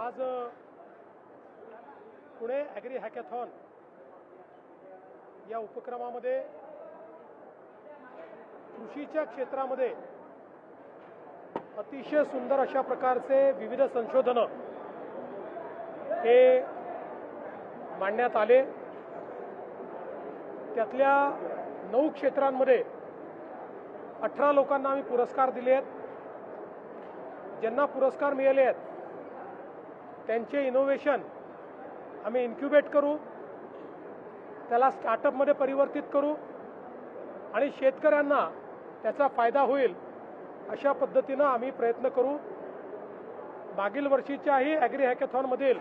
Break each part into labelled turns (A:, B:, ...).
A: आज Pune agree hackathon या उपक्रमामध्ये कृषीच्या क्षेत्रामध्ये अतिशय सुंदर अशा प्रकारचे विविध संशोधनं हे मांडण्यात आले। त्यातल्या 9 क्षेत्रांमध्ये 18 लोकांना आम्ही पुरस्कार दिले आहेत। ज्यांना पुरस्कार मिळाले आहेत त्यांचे इनोव्हेशन आम्ही इन्क्युबेट करू, त्याला स्टार्टअपमध्ये परिवर्तित करू आणि शेतकऱ्यांना त्याचा फायदा होईल अशा पद्धतीनं आम्ही प्रयत्न करू। मागील वर्षीच्याही ॲग्री हॅकॅथॉनमधील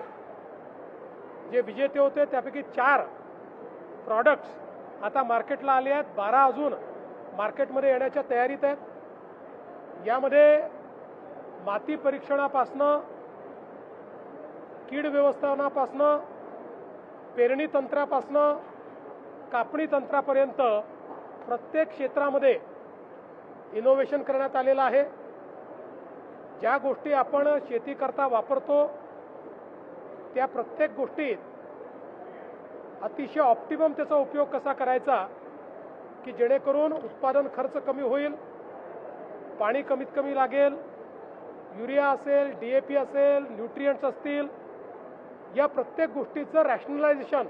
A: जे विजेते होते त्यापैकी 4 प्रॉडक्ट्स आता मार्केटला आले आहेत, 12 अजून मार्केटमध्ये येण्याच्या तयारीत आहेत। यामध्ये माती परीक्षणापासनं, कीड व्यवस्थापनापासनं, पेरणी तंत्रापासनं, कापणी तंत्रापर्यंत प्रत्येक क्षेत्रामध्ये इनोव्हेशन करण्यात आलेलं आहे। ज्या गोष्टी आपण शेतीकरता वापरतो त्या प्रत्येक गोष्टीत अतिशय ऑप्टिमम त्याचा उपयोग कसा करायचा की जेणेकरून उत्पादन खर्च कमी होईल, पाणी कमीत कमी लागेल, युरिया असेल, DAP असेल, न्यूट्रिएंट्स असतील, या प्रत्येक गोष्टीचं रॅशनलायझेशन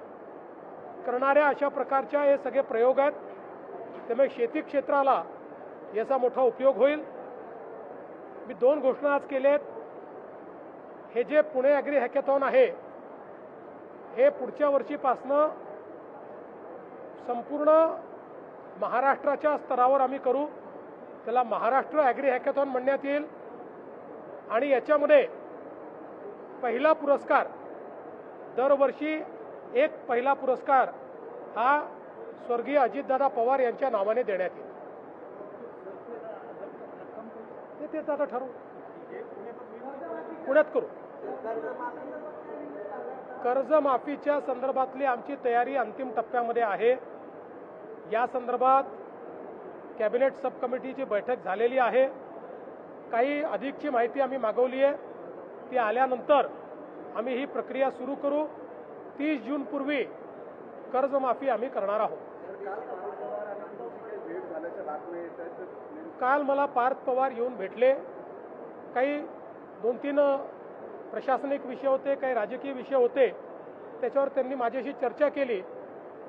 A: करणाऱ्या अशा प्रकारच्या हे सगळे प्रयोग आहेत। त्यामुळे शेती क्षेत्राला याचा मोठा उपयोग होईल। मी 2 घोषणा आज केल्या आहेत। हे जे पुणे ॲग्री हॅकॅथॉन आहे हे पुढच्या वर्षीपासनं संपूर्ण महाराष्ट्राच्या स्तरावर आम्ही करू। त्याला महाराष्ट्र ॲग्री हॅकॅथॉन म्हणण्यात येईल आणि याच्यामध्ये पहिला पुरस्कार दरवर्षी एक पहिला पुरस्कार हा स्वर्गीय अजितदादा पवार यांच्या नावाने देण्यात येईल। तेच आता ठरवू, पुण्यात करू। कर्जमाफीच्या संदर्भातली आमची तयारी अंतिम टप्प्यामध्ये आहे। या संदर्भात कॅबिनेट सब कमिटीची बैठक झालेली आहे। काही अधिकची माहिती आम्ही मागवली आहे, ती आल्यानंतर आम्ही ही प्रक्रिया सुरू करू। 30 जून पूर्वी कर्जमाफी आम्ही करणार आहोत। काल मला पार्थ पवार येऊन भेटले। काही 2-3 प्रशासनिक विषय होते, काही राजकीय विषय होते, त्याच्यावर त्यांनी माझ्याशी चर्चा केली।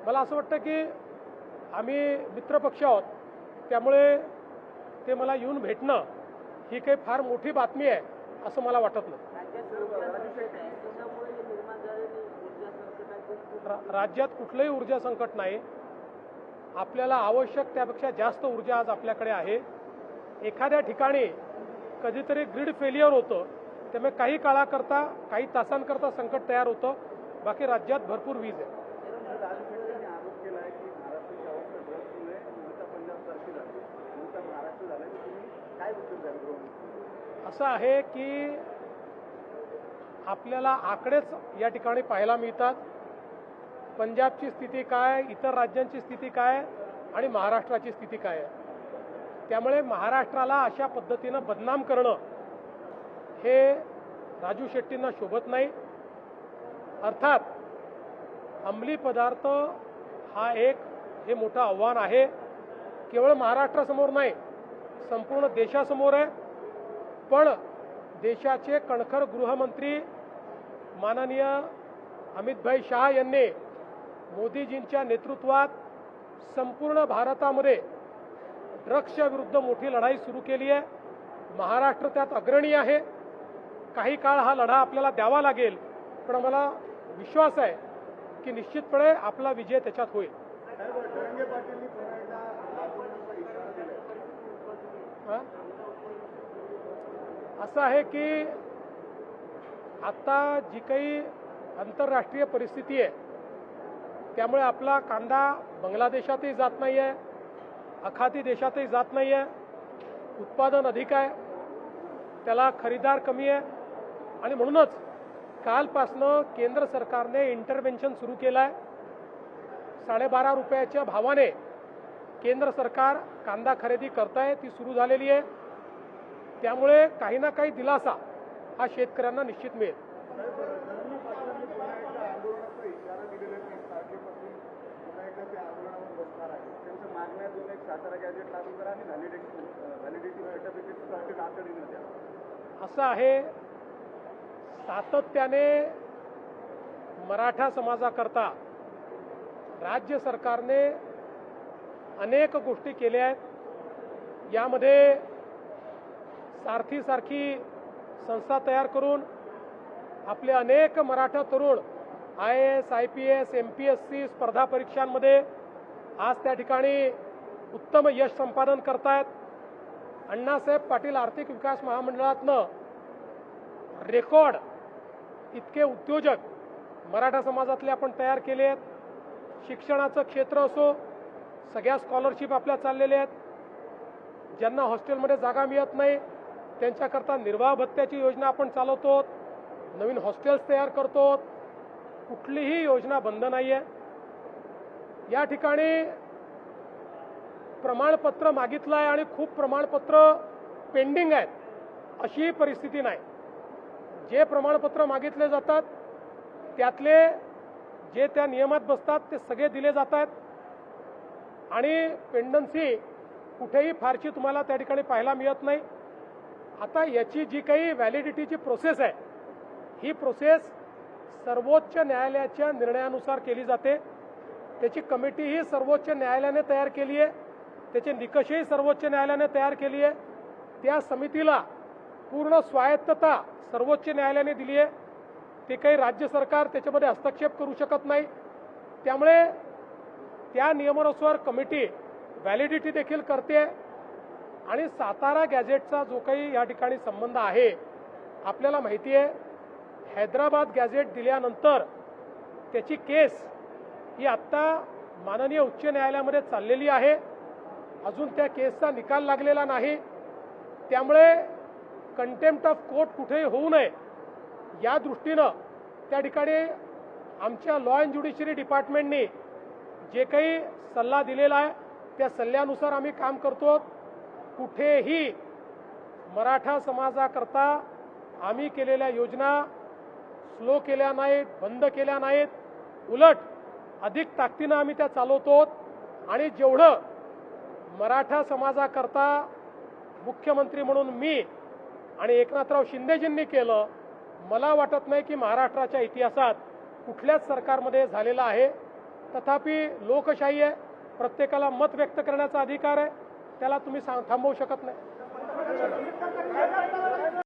A: मला असं वाटतं की आम्ही मित्रपक्ष आहोत, त्यामुळे ते मला येऊन भेटणं ही काही फार मोठी बातमी आहे असं मला वाटत नाही। राज्यात कुठलंही ऊर्जा संकट नाही। आपल्याला आवश्यक त्यापेक्षा जास्त ऊर्जा आज आपल्याकडे आहे। एखाद्या ठिकाणी कधीतरी ग्रीड फेलियर होतं, त्यामुळे काही काळाकरता, काही तासांकरता संकट तयार होतं, बाकी राज्यात भरपूर वीज आहे। असं आहे की आपल्याला आकडेच या ठिकाणी पाहायला मिळतात। पंजाबची स्थिती काय, इतर राज्यांची स्थिती काय आणि महाराष्ट्राची स्थिती काय आहे। त्यामुळे महाराष्ट्राला अशा पद्धतीनं बदनाम करणं हे राजू शेट्टींना शोभत नाही। अर्थात अंमली पदार्थ हा एक हे मोठं आव्हान आहे, केवळ महाराष्ट्रासमोर नाही संपूर्ण देशासमोर आहे। पण देशाचे कणखर गृहमंत्री माननीय अमितभाई शाह यांनी मोदीजींच्या नेतृत्वात संपूर्ण भारतामध्ये ड्रग्सच्या विरुद्ध मोठी लढाई सुरू केली आहे। महाराष्ट्र त्यात अग्रणी आहे। काही काळ हा लढा आपल्याला द्यावा लागेल, पण मला विश्वास आहे की निश्चितपणे आपला विजय त्याच्यात होईल। असं आहे की आता जी काही आंतरराष्ट्रीय परिस्थिती आहे त्यामुळे आपला कांदा बांगलादेशातही जात नाही आहे, आखाती देशातही जात नाही आहे, उत्पादन अधिक आहे, त्याला खरीदार कमी आहे आणि म्हणूनच कालपासनं केंद्र सरकारने इंटरव्हेन्शन सुरू केलं आहे। 12.5 रुपयाच्या भावाने केंद्र सरकार कांदा खरेदी करत आहे, ती सुरू झालेली आहे। त्यामुळे काही ना काही दिलासा हा शेतकऱ्यांना निश्चित मिळेल।
B: धनंजय पाटलांनी पुन्हा एकदा आंदोलनाचा इशारा दिलेला 30 तारखेपासून पुन्हा एकदा ते आंदोलनावर बसणार आहे. त्यांच्या मागण्या दोन एक सातारा गॅजेट लागू करा आणि व्हॅलिडिटी सर्टिफिकेट तातडीने द्या.
A: असं आहे, सातत्याने मराठा समाजाकरता राज्य सरकारने अनेक गोष्टी केल्या आहेत. यामध्ये सारथी संस्था तयार करून आपले अनेक मराठा तरुण IAS, IPS, MPSC स्पर्धा परीक्षांमध्ये आज त्या ठिकाणी उत्तम यश संपादन करतायत. अण्णासाहेब पाटील आर्थिक विकास महामंडळातनं रेकॉर्ड इतके उद्योजक मराठा समाजातले आपण तयार केले आहेत. शिक्षणाचं क्षेत्र असो, सगळ्या स्कॉलरशिप आपल्या चाललेल्या आहेत. ज्यांना हॉस्टेलमध्ये जागा मिळत नाही त्यांच्याकरता निर्वाह भत्त्याची योजना आपण चालवतो. नवीन हॉस्टेल्स तयार करतो. कुठलीही योजना बंद नाही आहे. या ठिकाणी प्रमाणपत्र मागितलं आहे आणि खूप प्रमाणपत्र पेंडिंग आहेत अशी परिस्थिती नाही. जे प्रमाणपत्र मागितले जातात त्यातले जे त्या नियमात बसतात ते सगळे दिले जातात आणि पेंडन्सी कुठेही फारशी तुम्हाला त्या ठिकाणी पाहायला मिळत नाही. आता याची जी काही व्हॅलिडिटीची प्रोसेस आहे ही प्रोसेस सर्वोच्च न्यायालयाच्या निर्णयानुसार केली जाते. त्याची कमिटीही सर्वोच्च न्यायालयाने तयार केली आहे. त्याचे निकषही सर्वोच्च न्यायालयाने तयार केली आहे. त्या समितीला पूर्ण स्वायत्तता सर्वोच्च न्यायालयाने दिली आहे. ते काही राज्य सरकार त्याच्यामध्ये हस्तक्षेप करू शकत नाही. त्यामुळे त्या नियमानुसार कमिटी व्हॅलिडिटी देखील करते आणि सातारा गॅझेटचा जो काही या ठिकाणी संबंध आहे, आपल्याला माहिती आहे हैदराबाद गॅझेट दिल्यानंतर त्याची केस ही आत्ता माननीय उच्च न्यायालयामध्ये चाललेली आहे. अजून त्या केसचा निकाल लागलेला नाही. त्यामुळे कंटेम्प्ट ऑफ कोर्ट कुठेही होऊ नये या दृष्टीनं त्या ठिकाणी आमच्या लॉ अँड ज्युडिशरी डिपार्टमेंटनी जे काही सल्ला दिलेला आहे त्या सल्ल्यानुसार आम्ही काम करतो. कुठेही मराठा समाजाकरता आम्ही केलेल्या योजना स्लो केल्या नाहीत, बंद केल्या नाहीत. उलट अधिक ताकदीनं आम्ही त्या चालवतो आणि जेवढं मराठा समाजाकरता मुख्यमंत्री म्हणून मी आणि एकनाथराव शिंदेजींनी केलं, मला वाटत नाही की महाराष्ट्राच्या इतिहासात कुठल्याच सरकारमध्ये झालेलं आहे. तथापि लोकशाही आहे, प्रत्येकाला मत व्यक्त करण्याचा अधिकार आहे, त्याला तुम्ही थांबवू शकत नाही.